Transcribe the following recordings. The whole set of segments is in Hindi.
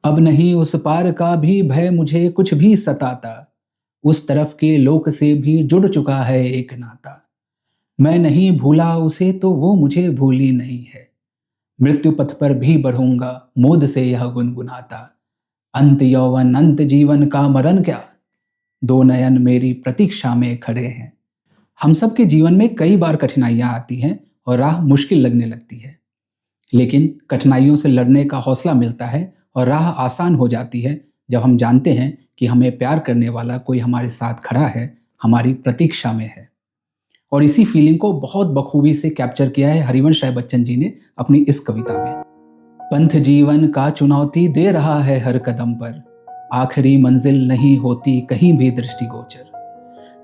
अब नहीं उस पार का भी भय मुझे कुछ भी सताता, उस तरफ के लोक से भी जुड़ चुका है एक नाता। मैं नहीं भूला उसे तो वो मुझे भूली नहीं है, मृत्यु पथ पर भी बढ़ूंगा मोद से यह गुनगुनाता। अंत यौवन अंत जीवन का मरण क्या, दो नयन मेरी प्रतीक्षा में खड़े हैं। हम सब के जीवन में कई बार कठिनाइयां आती हैं और राह मुश्किल लगने लगती है, लेकिन कठिनाइयों से लड़ने का हौसला मिलता है और राह आसान हो जाती है जब हम जानते हैं कि हमें प्यार करने वाला कोई हमारे साथ खड़ा है, हमारी प्रतीक्षा में है। और इसी फीलिंग को बहुत बखूबी से कैप्चर किया है हरिवंश राय बच्चन जी ने अपनी इस कविता में। पंथ जीवन का चुनौती दे रहा है हर कदम पर, आखिरी मंजिल नहीं होती कहीं भी दृष्टिगोचर।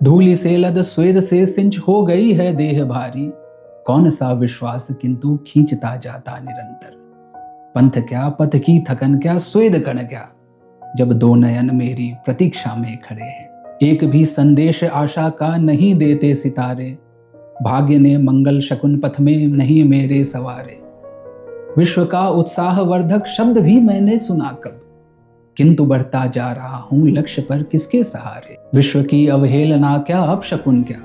धूलि से लद स्वेद से सिंच हो गई है देह भारी, कौन सा विश्वास किंतु खींचता जाता निरंतर। पंथ क्या पथ की थकन क्या स्वेद कण क्या, जब दो नयन मेरी प्रतीक्षा में खड़े हैं। एक भी संदेश आशा का नहीं देते सितारे, भाग्य ने मंगल शकुन पथ में नहीं मेरे सवारे। विश्व का उत्साहवर्धक शब्द भी मैंने सुना कब, किंतु बढ़ता जा रहा हूं लक्ष्य पर किसके सहारे। विश्व की अवहेलना क्या अपशकुन क्या,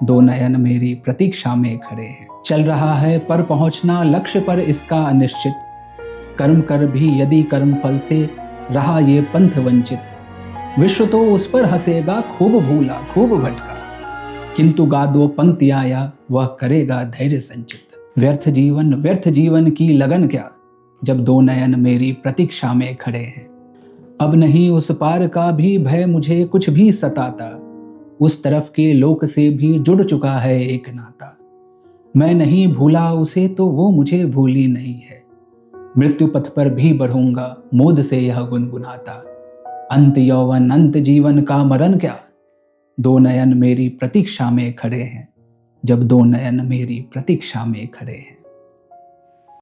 दो नयन मेरी प्रतीक्षा में खड़े हैं। चल रहा है पर पहुंचना लक्ष्य पर इसका अनिश्चित, कर्म कर भी यदि कर्म फल से रहा ये पंथ वंचित। विश्व तो उस पर हंसेगा खूब भूला खूब भटका, किंतु गा दो पंक्तियां या वह करेगा धैर्य संचित। व्यर्थ जीवन की लगन क्या, जब दो नयन मेरी प्रतीक्षा में खड़े हैं। अब नहीं उस पार का भी भय मुझे कुछ भी सताता, उस तरफ के लोक से भी जुड़ चुका है एक नाता। मैं नहीं भूला उसे तो वो मुझे भूली नहीं है, मृत्यु पथ पर भी बढ़ूंगा मोद से यह गुनगुनाता। अंत यौवन अंत जीवन का मरण क्या, दो नयन मेरी प्रतीक्षा में खड़े हैं, जब दो नयन मेरी प्रतीक्षा में खड़े हैं।